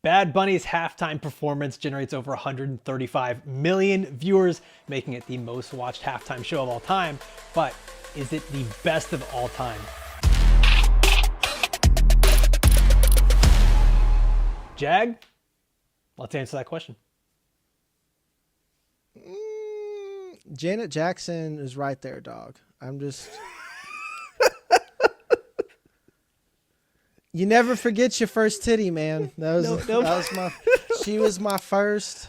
Bad Bunny's halftime performance generates over 135 million viewers, making it the most watched halftime show of all time. But is it the best of all time? Jag, let's answer that question. Janet Jackson is right there, dog. I'm just... You never forget your first titty, man. That was my... She was my first...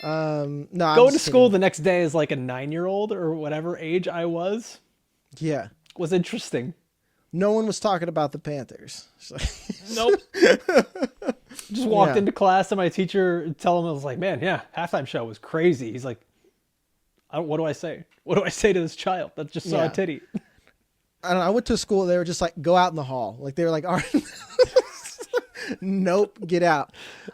No, Going to school the next day as like a 9-year-old or whatever age I was. Yeah. Was interesting. No one was talking about the Panthers. Nope. Just walked into class and my teacher telling him, I was like, man, yeah, halftime show was crazy. He's like, what do I say? What do I say to this child that just saw a titty? I don't know, I went to school. They were just like, go out in the hall. Like they were like, all right. Nope, get out.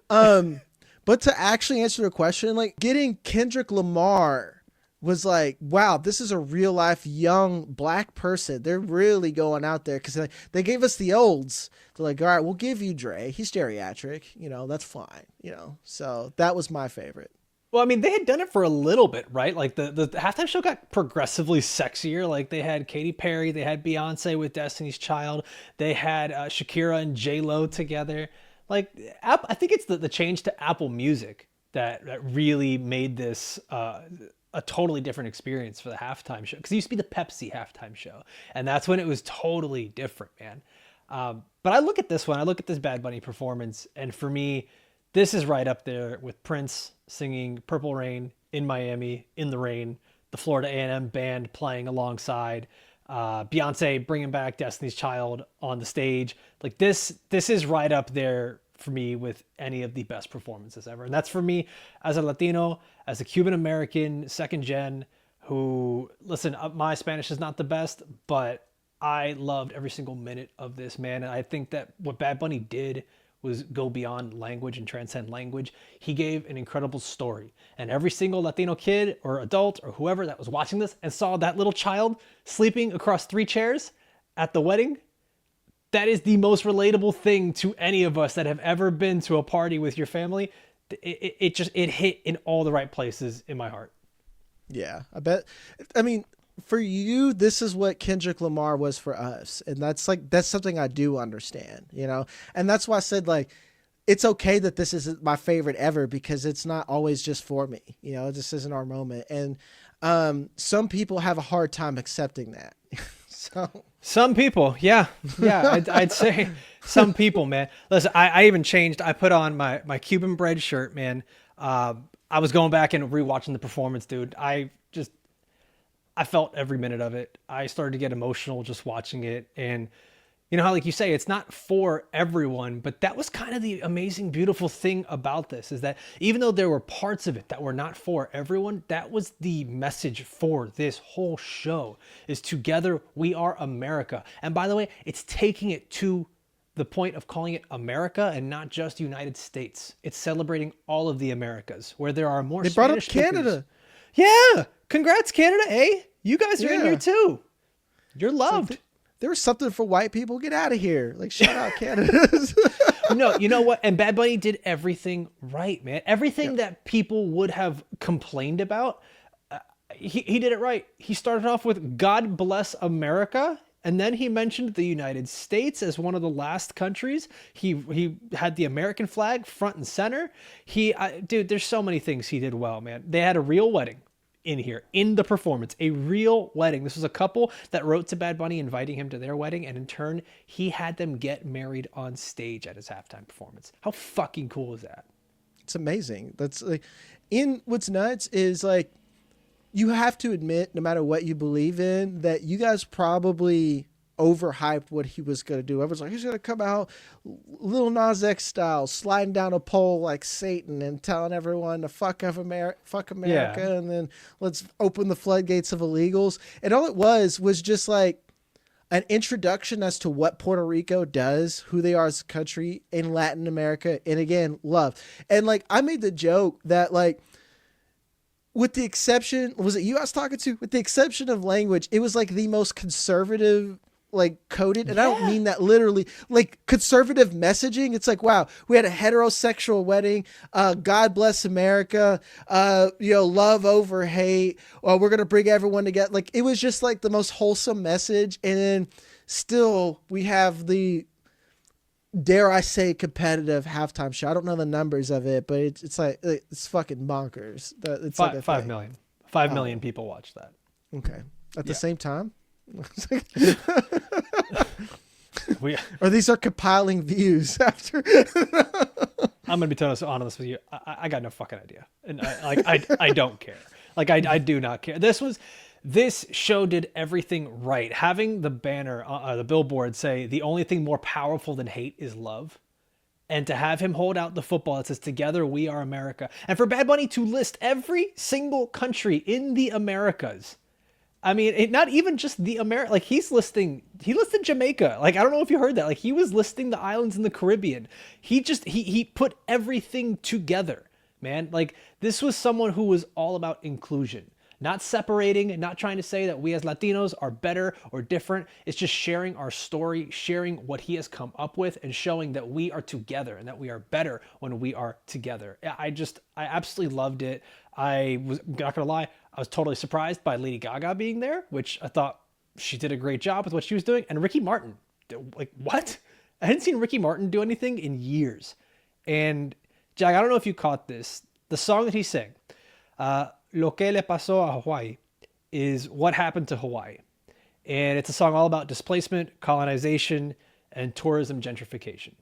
But to actually answer the question, like getting Kendrick Lamar was like, wow, this is a real life young black person. They're really going out there because they gave us the olds. They're like, all right, we'll give you Dre. He's geriatric. That's fine. So that was my favorite. Well, I mean, they had done it for a little bit, right? Like the halftime show got progressively sexier. Like they had Katy Perry, they had Beyonce with Destiny's Child, they had Shakira and J-Lo together. Like I think it's the change to Apple Music that really made this a totally different experience for the halftime show. Because it used to be the Pepsi halftime show, and that's when it was totally different, man. But I look at this one, I look at this Bad Bunny performance, and for me, this is right up there with Prince singing Purple Rain in Miami in the rain, the Florida A&M band playing alongside, Beyonce bringing back Destiny's Child on the stage. Like this is right up there for me with any of the best performances ever. And that's for me as a Latino, as a Cuban American, second gen, who, listen, my Spanish is not the best, but I loved every single minute of this, man. And I think that what Bad Bunny did was go beyond language and transcend language. He gave an incredible story. And every single Latino kid or adult or whoever that was watching this and saw that little child sleeping across 3 chairs at the wedding, that is the most relatable thing to any of us that have ever been to a party with your family. It hit in all the right places in my heart. Yeah, I bet. I mean, for you, this is what Kendrick Lamar was for us. And that's something I do understand, and that's why I said, like, it's okay that this isn't my favorite ever, because it's not always just for me, this isn't our moment. And, some people have a hard time accepting that. So some people, yeah, I'd say some people, man. Listen, I even changed. I put on my Cuban bread shirt, man. I was going back and rewatching the performance, dude. I felt every minute of it. I started to get emotional just watching it. And you know how, like you say, it's not for everyone, but that was kind of the amazing, beautiful thing about this, is that even though there were parts of it that were not for everyone, that was the message for this whole show, is together we are America. And by the way, it's taking it to the point of calling it America and not just United States. It's celebrating all of the Americas, where there are more They brought up Spanish Canada. Speakers. Yeah. Congrats, Canada. Hey, you guys are in here too. You're loved. Like, there was something for white people. Get out of here. Like, shout out Canada. No, you know what? And Bad Bunny did everything right, man. Everything that people would have complained about, he did it right. He started off with God bless America. And then he mentioned the United States as one of the last countries. He had the American flag front and center. Dude, there's so many things he did well, man. They had a real wedding in here, in the performance, a real wedding. This was a couple that wrote to Bad Bunny inviting him to their wedding, and in turn, he had them get married on stage at his halftime performance. How fucking cool is that? It's amazing. That's like, what's nuts is, like, you have to admit, no matter what you believe in, that you guys probably overhyped what he was going to do. Everyone's like, he's going to come out Lil Nas X style, sliding down a pole like Satan and telling everyone to fuck America, and then let's open the floodgates of illegals. And all it was just like an introduction as to what Puerto Rico does, who they are as a country in Latin America, and again, love. And like, I made the joke that, like, with the exception, was it you I was talking to? With the exception of language, it was like the most conservative like coded, and I don't Yeah. mean that literally, like conservative messaging. It's like, wow, we had a heterosexual wedding, God bless America, love over hate, we're gonna bring everyone together. Like, it was just like the most wholesome message. And then still we have the, dare I say, competitive halftime show. I don't know the numbers of it, but it's like, it's fucking bonkers that it's like a Five thing. million. 5 million Oh, people watch that. okay. At the Yeah. same time. We Or these are compiling views after. I'm gonna be totally honest with you. I got no fucking idea, and I don't care. Like I do not care. This show did everything right. Having the banner, the billboard say the only thing more powerful than hate is love, and to have him hold out the football that says "Together we are America," and for Bad Bunny to list every single country in the Americas. I mean, not even just the America. Like he listed Jamaica. Like I don't know if you heard that. Like he was listing the islands in the Caribbean. He put everything together, man. Like this was someone who was all about inclusion, not separating, and not trying to say that we as Latinos are better or different. It's just sharing our story, sharing what he has come up with, and showing that we are together and that we are better when we are together. I absolutely loved it. I was not gonna lie, I was totally surprised by Lady Gaga being there, which I thought she did a great job with what she was doing. And Ricky Martin, like what? I hadn't seen Ricky Martin do anything in years. And Jack, I don't know if you caught this. The song that he sang, "Lo que le pasó a Hawaii," is what happened to Hawaii, and it's a song all about displacement, colonization, and tourism gentrification.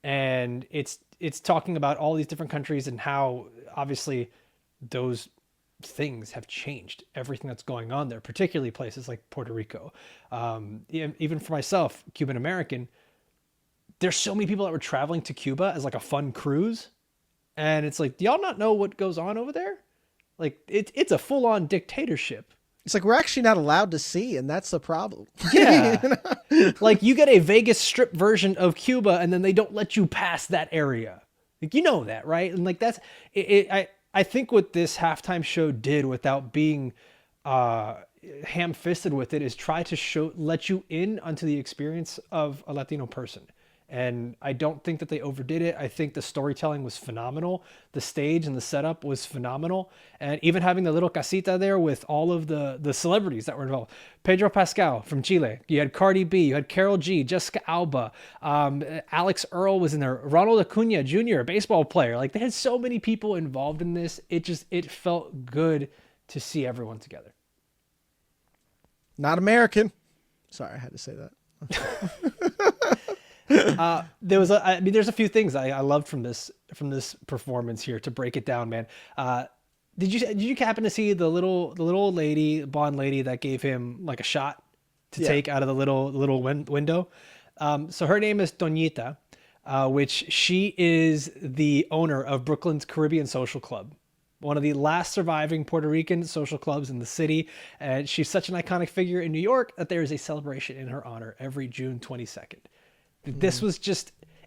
And it's talking about all these different countries and how obviously those things have changed everything that's going on there, particularly places like Puerto Rico. Even for myself, Cuban American, there's so many people that were traveling to Cuba as like a fun cruise. And it's like, do y'all not know what goes on over there? Like it's a full on dictatorship. It's like we're actually not allowed to see, and that's the problem. Yeah. Like you get a Vegas strip version of Cuba and then they don't let you pass that area. Like, you know that, right? And like that's I think what this halftime show did without being ham-fisted with it is try to let you in onto the experience of a Latino person. And I don't think that they overdid it. I think the storytelling was phenomenal. The stage and the setup was phenomenal. And even having the little casita there with all of the celebrities that were involved. Pedro Pascal from Chile. You had Cardi B. You had Karol G. Jessica Alba. Alex Earl was in there. Ronald Acuna Jr., a baseball player. Like they had so many people involved in this. It felt good to see everyone together. Not American. Sorry, I had to say that. There's a few things I loved from this performance here. To break it down, man. Did you happen to see the little old lady, blonde lady that gave him like a shot to take out of the little window? So her name is Doñita, which she is the owner of Brooklyn's Caribbean Social Club, one of the last surviving Puerto Rican social clubs in the city. And she's such an iconic figure in New York that there is a celebration in her honor every June 22nd. This was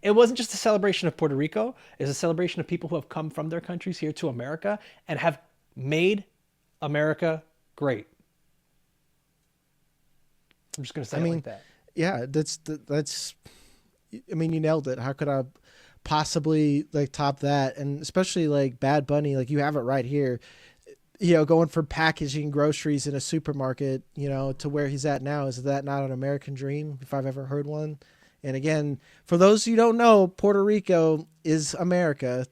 it wasn't just a celebration of Puerto Rico. It's a celebration of people who have come from their countries here to America and have made America great. I'm just going to say it like that. Yeah, that's, I mean, you nailed it. How could I possibly like top that? And especially like Bad Bunny, like you have it right here, going from packaging groceries in a supermarket, to where he's at now. Is that not an American dream, if I've ever heard one? And again, for those who don't know, Puerto Rico is America.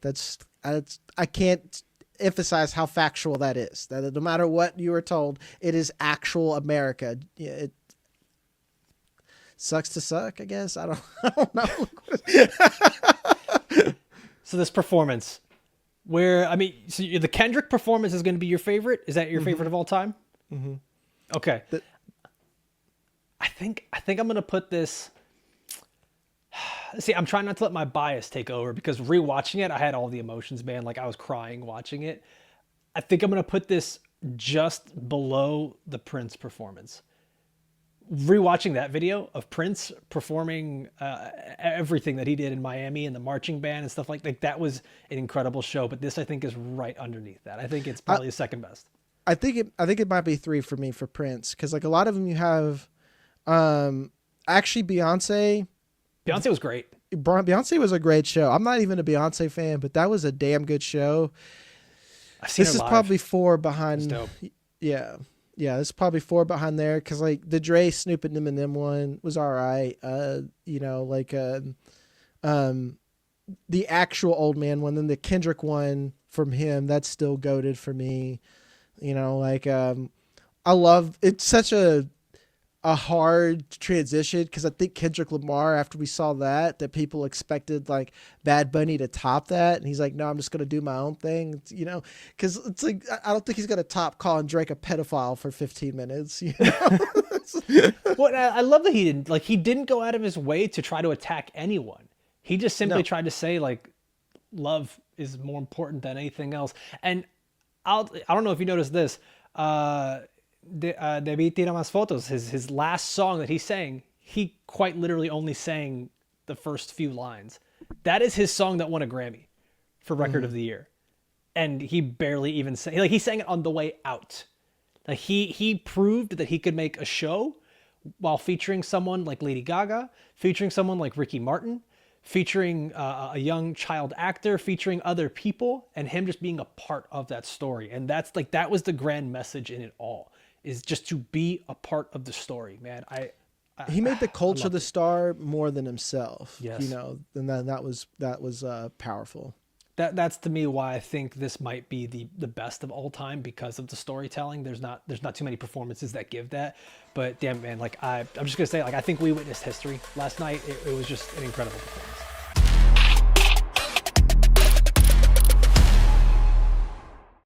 I can't emphasize how factual that is. That no matter what you are told, it is actual America. It sucks to suck, I guess. I don't know. So this performance, so the Kendrick performance is going to be your favorite. Is that your favorite of all time? Mm-hmm. Okay. I think I'm going to put this. See, I'm trying not to let my bias take over because rewatching it, I had all the emotions, man. Like I was crying watching it. I think I'm going to put this just below the Prince performance. Rewatching that video of Prince performing everything that he did in Miami and the marching band and stuff like that was an incredible show. But this, I think, is right underneath that. I think it's probably the second best. I think it might be 3 for me for Prince, because like a lot of them you have Actually, Beyonce was great. Beyonce was a great show. I'm not even a Beyonce fan, but that was a damn good show. I've seen This her is live. probably four It's behind. dope. Yeah. Yeah, this is probably four behind there because like the Dre, Snoop, and Eminem one was all right. Um, the actual old man one, then the Kendrick one from him, that's still goated for me. I love it's such a hard transition because I think Kendrick Lamar, after we saw that people expected like Bad Bunny to top that, and he's like, no, I'm just gonna do my own thing, because it's like I don't think he's gonna top calling Drake a pedophile for 15 minutes. Well, I love that he didn't go out of his way to try to attack anyone. He just simply No. tried to say like love is more important than anything else. And I don't know if you noticed this. Debí tirar más fotos. His last song that he sang, he quite literally only sang the first few lines. That is his song that won a Grammy for Record of the Year, and he barely even sang. Like he sang it on the way out. Like he proved that he could make a show while featuring someone like Lady Gaga, featuring someone like Ricky Martin, featuring a young child actor, featuring other people, and him just being a part of that story. And that was the grand message in it all, is just to be a part of the story, man. He made the culture the it. star more than himself. Yes. And that was powerful. That's to me why I think this might be the best of all time, because of the storytelling. There's not too many performances that give that. But damn, man, like I'm just gonna say, like I think we witnessed history last night. It was just an incredible performance.